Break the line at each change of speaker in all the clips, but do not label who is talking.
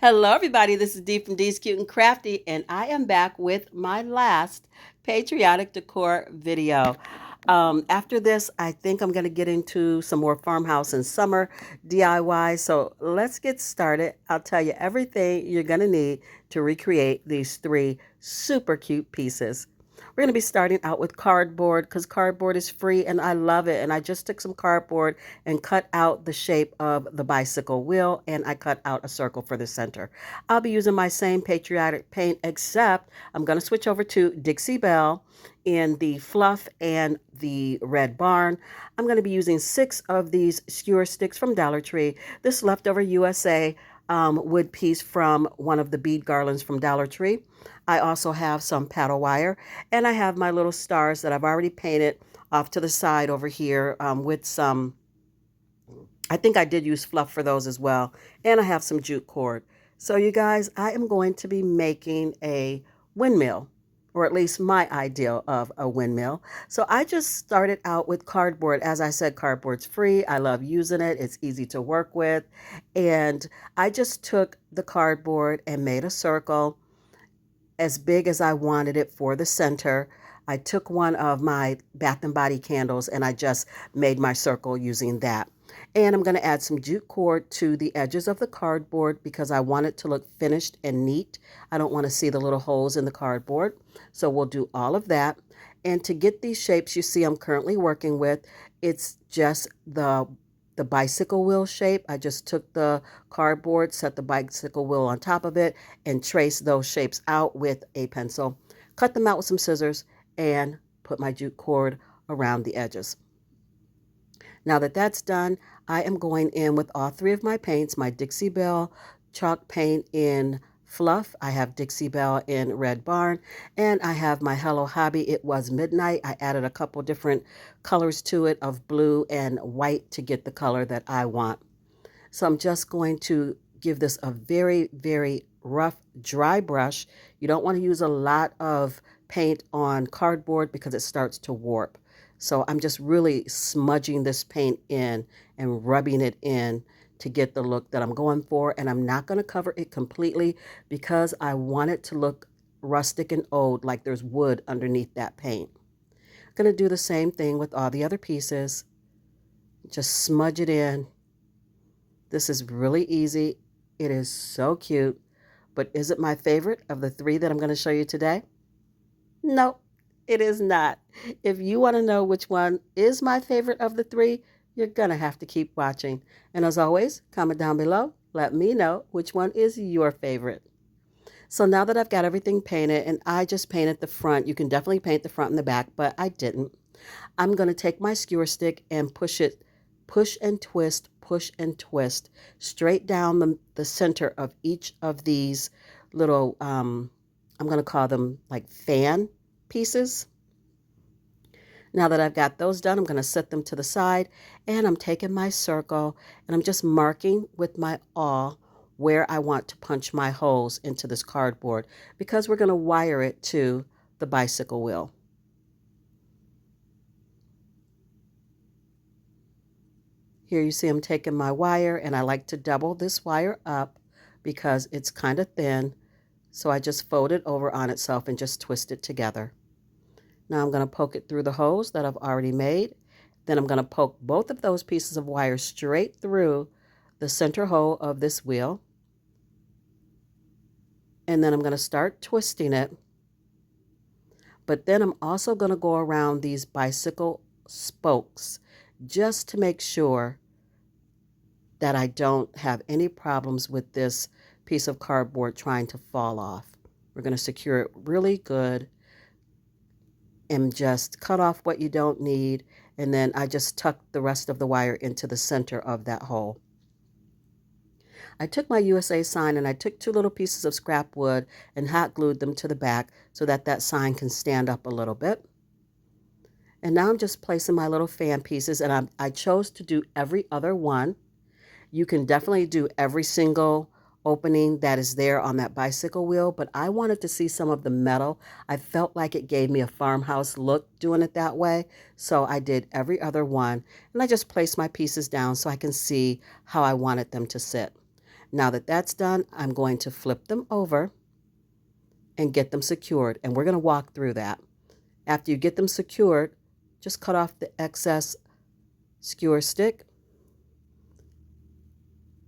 Hello, everybody. This is Dee from Dee's Cute and Crafty, and I am back with my last patriotic decor video. After this, I think I'm going to get into some more farmhouse and summer DIY. So let's get started. I'll tell you everything you're going to need to recreate these three super cute pieces. We're going to be starting out with cardboard because cardboard is free and I love it. And I just took some cardboard and cut out the shape of the bicycle wheel and I cut out a circle for the center. I'll be using my same patriotic paint except I'm going to switch over to Dixie Belle in the fluff and the red barn. I'm going to be using 6 of these skewer sticks from Dollar Tree. This leftover USA wood piece from one of the bead garlands from Dollar Tree. I also have some paddle wire and I have my little stars that I've already painted off to the side over here with some, I think I did use fluff for those as well. And I have some jute cord. So you guys, I am going to be making a windmill, or at least my ideal of a windmill. So I just started out with cardboard. As I said, cardboard's free. I love using it. It's easy to work with. And I just took the cardboard and made a circle as big as I wanted it for the center. I took one of my Bath and Body candles and I just made my circle using that. And I'm going to add some jute cord to the edges of the cardboard because I want it to look finished and neat. I don't want to see the little holes in the cardboard. So we'll do all of that. And to get these shapes you see I'm currently working with, it's just the bicycle wheel shape. I just took the cardboard, set the bicycle wheel on top of it, and traced those shapes out with a pencil. Cut them out with some scissors and put my jute cord around the edges. Now that that's done, I am going in with all 3 of my paints, my Dixie Belle chalk paint in fluff, I have Dixie Belle in red barn, and I have my Hello Hobby It Was Midnight. I added a couple different colors to it of blue and white to get the color that I want. So I'm just going to give this a very, very rough, dry brush. You don't want to use a lot of paint on cardboard because it starts to warp. So I'm just really smudging this paint in and rubbing it in to get the look that I'm going for. And I'm not going to cover it completely because I want it to look rustic and old, like there's wood underneath that paint. I'm going to do the same thing with all the other pieces. Just smudge it in. This is really easy. It is so cute. But is it my favorite of the 3 that I'm going to show you today? No, it is not. If you want to know which one is my favorite of the 3, you're going to have to keep watching. And as always, comment down below. Let me know which one is your favorite. So now that I've got everything painted, and I just painted the front, you can definitely paint the front and the back, but I didn't. I'm going to take my skewer stick and push and twist straight down the center of each of these little, I'm going to call them like fan pieces. Now that I've got those done, I'm going to set them to the side and I'm taking my circle and I'm just marking with my awl where I want to punch my holes into this cardboard because we're going to wire it to the bicycle wheel. Here you see I'm taking my wire and I like to double this wire up because it's kind of thin. So I just fold it over on itself and just twist it together. Now I'm going to poke it through the holes that I've already made. Then I'm going to poke both of those pieces of wire straight through the center hole of this wheel. And then I'm going to start twisting it. But then I'm also going to go around these bicycle spokes just to make sure that I don't have any problems with this piece of cardboard trying to fall off. We're going to secure it really good and just cut off what you don't need. And then I just tuck the rest of the wire into the center of that hole. I took my USA sign and I took 2 little pieces of scrap wood and hot glued them to the back so that that sign can stand up a little bit. And now I'm just placing my little fan pieces and I chose to do every other one. You can definitely do every single opening that is there on that bicycle wheel, but I wanted to see some of the metal. I felt like it gave me a farmhouse look doing it that way, so I did every other one, and I just placed my pieces down so I can see how I wanted them to sit. Now that that's done, I'm going to flip them over and get them secured. And we're going to walk through that. After you get them secured, just cut off the excess skewer stick.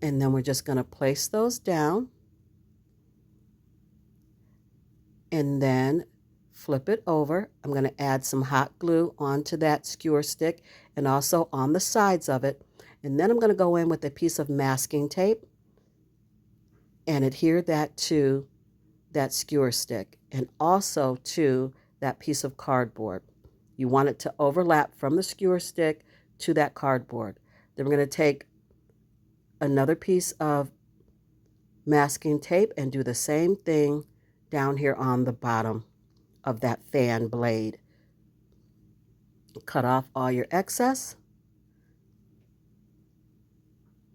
And then we're just going to place those down. And then flip it over. I'm going to add some hot glue onto that skewer stick and also on the sides of it. And then I'm going to go in with a piece of masking tape and adhere that to that skewer stick and also to that piece of cardboard. You want it to overlap from the skewer stick to that cardboard. Then we're going to take another piece of masking tape and do the same thing down here on the bottom of that fan blade. Cut off all your excess.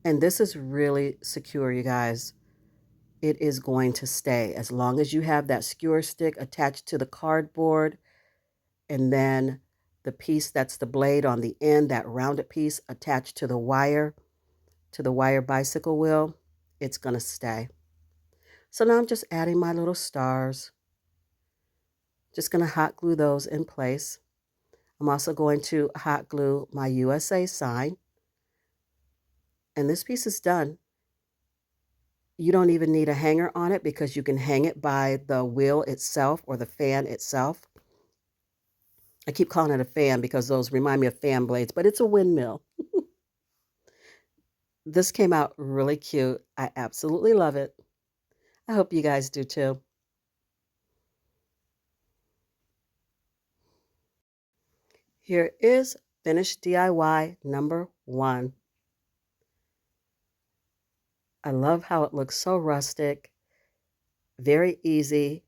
And this is really secure, you guys. It is going to stay as long as you have that skewer stick attached to the cardboard and then the piece that's the blade on the end, that rounded piece attached to the wire bicycle wheel. It's going to stay. So now I'm just adding my little stars. Just going to hot glue those in place. I'm also going to hot glue my USA sign. And this piece is done. You don't even need a hanger on it because you can hang it by the wheel itself or the fan itself. I keep calling it a fan because those remind me of fan blades, but it's a windmill. This came out really cute. I absolutely love it. I hope you guys do too. Here is finished DIY number 1. I love how it looks so rustic, very easy,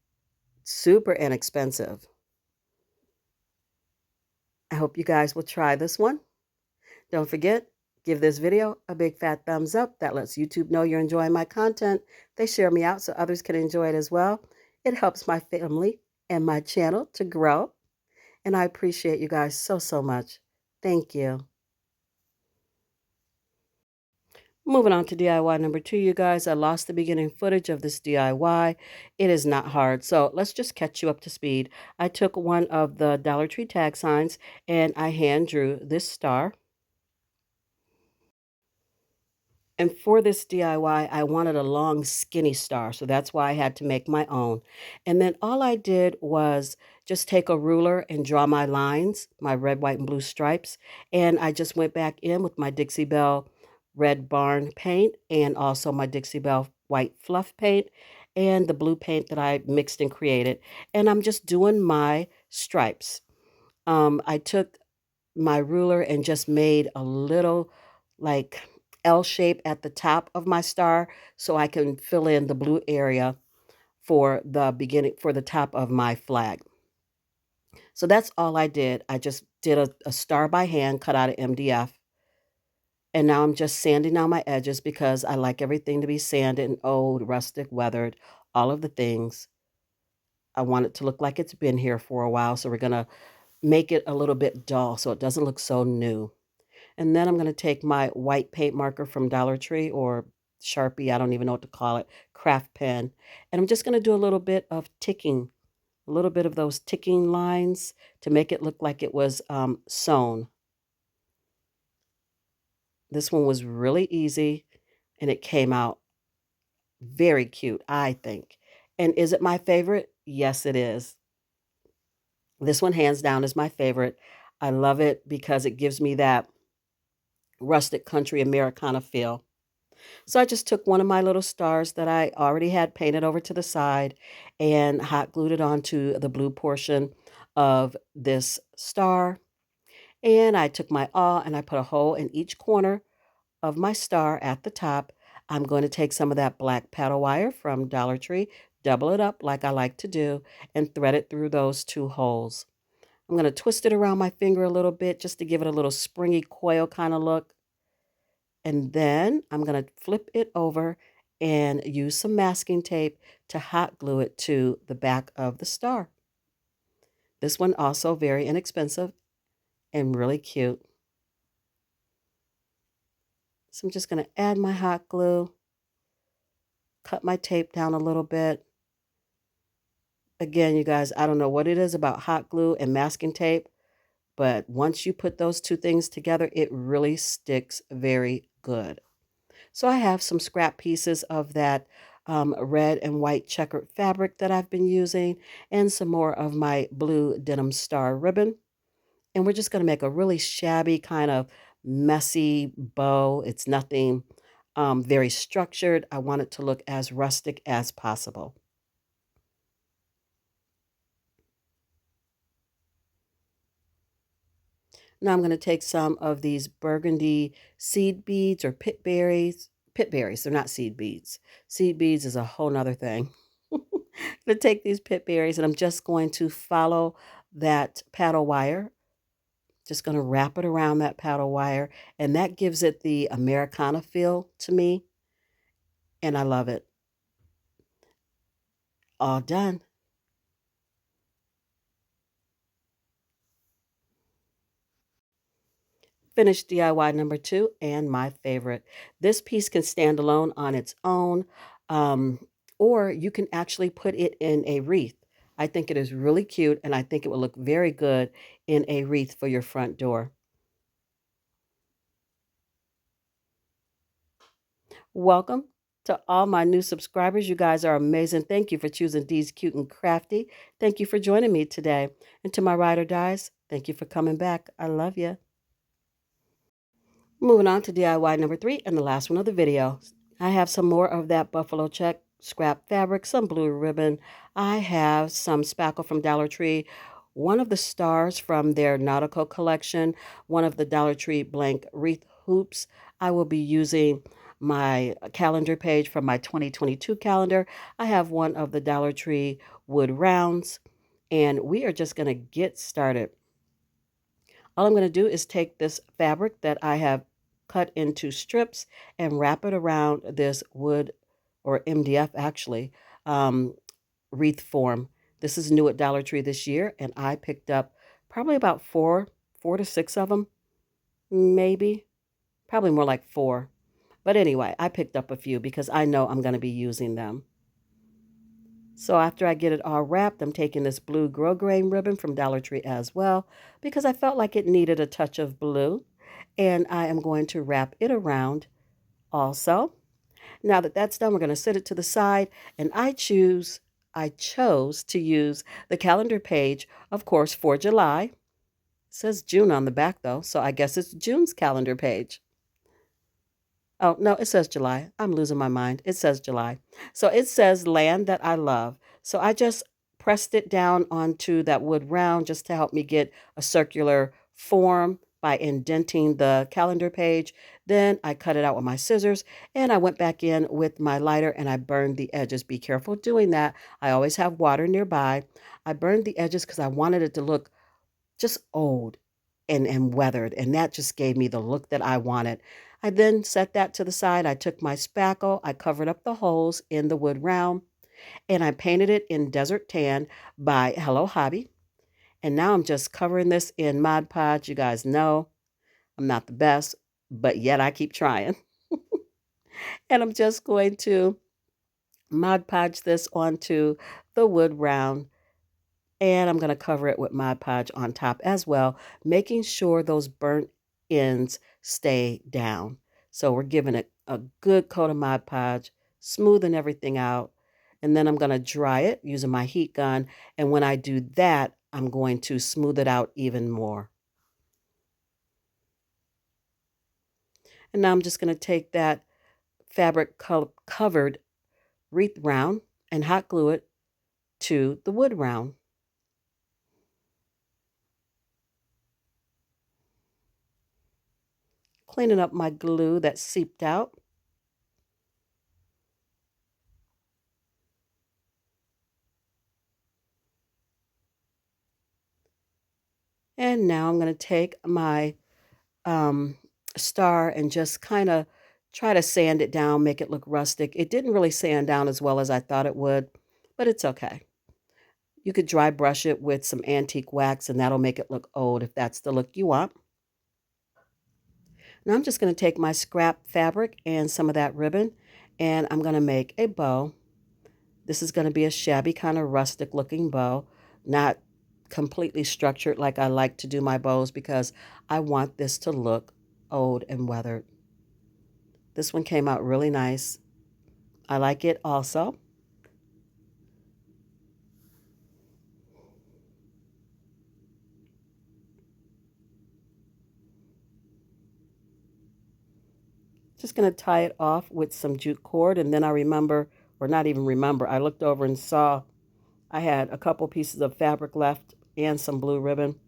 super inexpensive. I hope you guys will try this one. Don't forget, give this video a big fat thumbs up. That lets YouTube know you're enjoying my content. They share me out so others can enjoy it as well. It helps my family and my channel to grow. And I appreciate you guys so, so much. Thank you. Moving on to DIY number 2, you guys. I lost the beginning footage of this DIY. It is not hard, so let's just catch you up to speed. I took one of the Dollar Tree tag signs and I hand drew this star. And for this DIY, I wanted a long, skinny star, so that's why I had to make my own. And then all I did was just take a ruler and draw my lines, my red, white, and blue stripes. And I just went back in with my Dixie Belle Red Barn paint and also my Dixie Belle White Fluff paint and the blue paint that I mixed and created. And I'm just doing my stripes. I took my ruler and just made a little like L shape at the top of my star so I can fill in the blue area for the beginning, for the top of my flag. So that's all I did. I just did a star by hand cut out of MDF. And now I'm just sanding down my edges because I like everything to be sanded and old, rustic, weathered, all of the things. I want it to look like it's been here for a while. So we're going to make it a little bit dull so it doesn't look so new. And then I'm going to take my white paint marker from Dollar Tree or Sharpie, I don't even know what to call it, craft pen. And I'm just going to do a little bit of ticking, a little bit of those ticking lines to make it look like it was sewn. This one was really easy and it came out very cute, I think. And is it my favorite? Yes, it is. This one, hands down, is my favorite. I love it because it gives me that rustic country Americana feel. So I just took one of my little stars that I already had painted over to the side and hot glued it onto the blue portion of this star. And I took my awl and I put a hole in each corner of my star at the top. I'm going to take some of that black paddle wire from Dollar Tree, double it up like I like to do, and thread it through those 2 holes. I'm going to twist it around my finger a little bit just to give it a little springy coil kind of look. And then I'm going to flip it over and use some masking tape to hot glue it to the back of the star. This one also very inexpensive and really cute. So I'm just going to add my hot glue cut my tape down a little bit. Again, you guys, I don't know what it is about hot glue and masking tape, but once you put those two things together, it really sticks very good. So I have some scrap pieces of that red and white checkered fabric that I've been using and some more of my blue denim star ribbon. And we're just going to make a really shabby kind of messy bow. It's nothing very structured. I want it to look as rustic as possible. Now I'm going to take some of these burgundy seed beads or pit berries. Pit berries, they're not seed beads. Seed beads is a whole nother thing. I'm going to take these pit berries and I'm just going to follow that paddle wire. Just going to wrap it around that paddle wire, and that gives it the Americana feel to me, and I love it. All done. Finished DIY number 2 and my favorite. This piece can stand alone on its own, or you can actually put it in a wreath. I think it is really cute, and I think it will look very good in a wreath for your front door. Welcome to all my new subscribers. You guys are amazing. Thank you for choosing D's Cute and Crafty. Thank you for joining me today. And to my ride or dies, thank you for coming back. I love you. Moving on to DIY number 3 and the last one of the video. I have some more of that buffalo check scrap fabric, some blue ribbon. I have some spackle from Dollar Tree, one of the stars from their nautical collection, one of the Dollar Tree blank wreath hoops. I will be using my calendar page from my 2022 calendar. I have one of the Dollar Tree wood rounds, and we are just going to get started. All I'm going to do is take this fabric that I have cut into strips and wrap it around this wood, or MDF actually, um, wreath form. This is new at Dollar Tree this year, and I picked up probably about four to six of them, maybe, probably more like four. But anyway, I picked up a few because I know I'm going to be using them. So after I get it all wrapped, I'm taking this blue grosgrain ribbon from Dollar Tree as well because I felt like it needed a touch of blue. And I am going to wrap it around also. Now that that's done, we're going to set it to the side. And I chose to use the calendar page, of course, for July. It says June on the back though, so I guess it's June's calendar page. Oh, no, it says July. I'm losing my mind. It says July. So it says land that I love. So I just pressed it down onto that wood round just to help me get a circular form by indenting the calendar page. Then I cut it out with my scissors and I went back in with my lighter and I burned the edges. Be careful doing that. I always have water nearby. I burned the edges because I wanted it to look just old and weathered, and that just gave me the look that I wanted. I then set that to the side. I took my spackle, I covered up the holes in the wood round, and I painted it in Desert Tan by Hello Hobby. And now I'm just covering this in Mod Podge. You guys know I'm not the best, but yet I keep trying. And I'm just going to Mod Podge this onto the wood round, and I'm going to cover it with Mod Podge on top as well, making sure those burnt ends stay down. So we're giving it a good coat of Mod Podge, smoothing everything out. And then I'm going to dry it using my heat gun. And when I do that, I'm going to smooth it out even more. And now I'm just going to take that fabric covered wreath round and hot glue it to the wood round. Cleaning up my glue that seeped out. And now I'm going to take my um, star and just kind of try to sand it down, make it look rustic. It didn't really sand down as well as I thought it would, but it's okay. You could dry brush it with some antique wax and that'll make it look old if that's the look you want. Now I'm just going to take my scrap fabric and some of that ribbon, And I'm going to make a bow. This is going to be a shabby kind of rustic looking bow, not completely structured like I like to do my bows because I want this to look old and weathered. This one came out really nice. I like it also. Just going to tie it off with some jute cord, and then I remember, or not even remember, I looked over and saw I had a couple pieces of fabric left and some blue ribbon.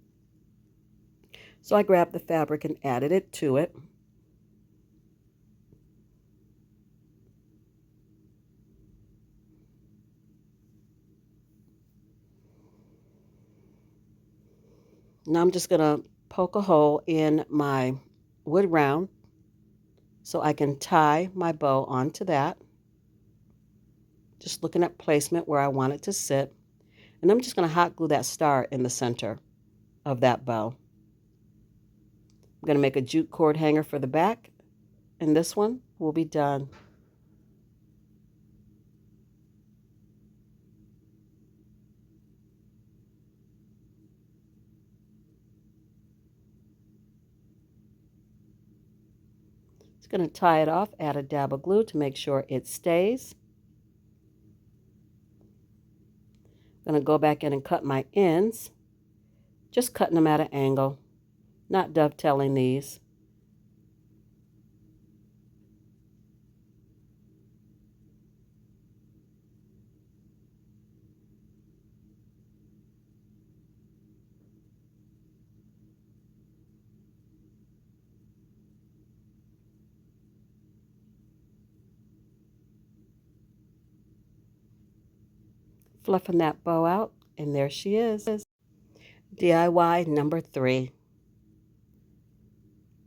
So I grabbed the fabric and added it to it. Now I'm just going to poke a hole in my wood round so I can tie my bow onto that. Just looking at placement where I want it to sit. And I'm just going to hot glue that star in the center of that bow. I'm going to make a jute cord hanger for the back, and this one will be done. Just going to tie it off, add a dab of glue to make sure it stays. I'm going to go back in and cut my ends, just cutting them at an angle, not dovetailing these. Fluffing that bow out, and there she is. DIY number 3.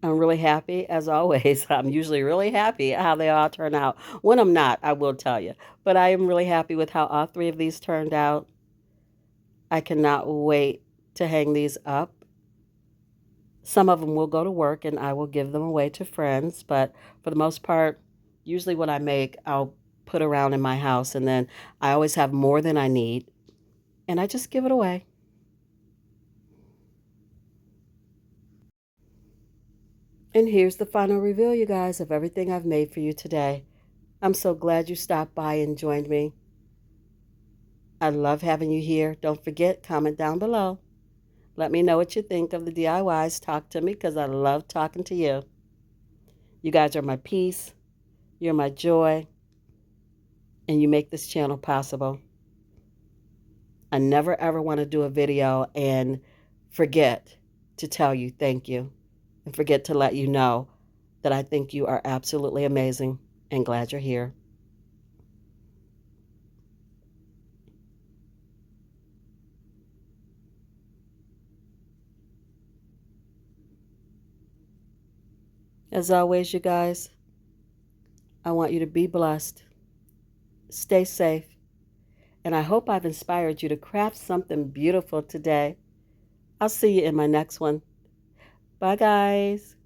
I'm really happy, as always. I'm usually really happy at how they all turn out. When I'm not, I will tell you. But I am really happy with how all 3 of these turned out. I cannot wait to hang these up. Some of them will go to work and I will give them away to friends. But for the most part, usually what I make, I'll put around in my house. And then I always have more than I need. And I just give it away. And here's the final reveal, you guys, of everything I've made for you today. I'm so glad you stopped by and joined me. I love having you here. Don't forget, comment down below. Let me know what you think of the DIYs. Talk to me because I love talking to you. You guys are my peace. You're my joy. And you make this channel possible. I never ever want to do a video and forget to tell you thank you. And forget to let you know that I think you are absolutely amazing and glad you're here. As always, you guys, I want you to be blessed. Stay safe. And I hope I've inspired you to craft something beautiful today. I'll see you in my next one. Bye, guys.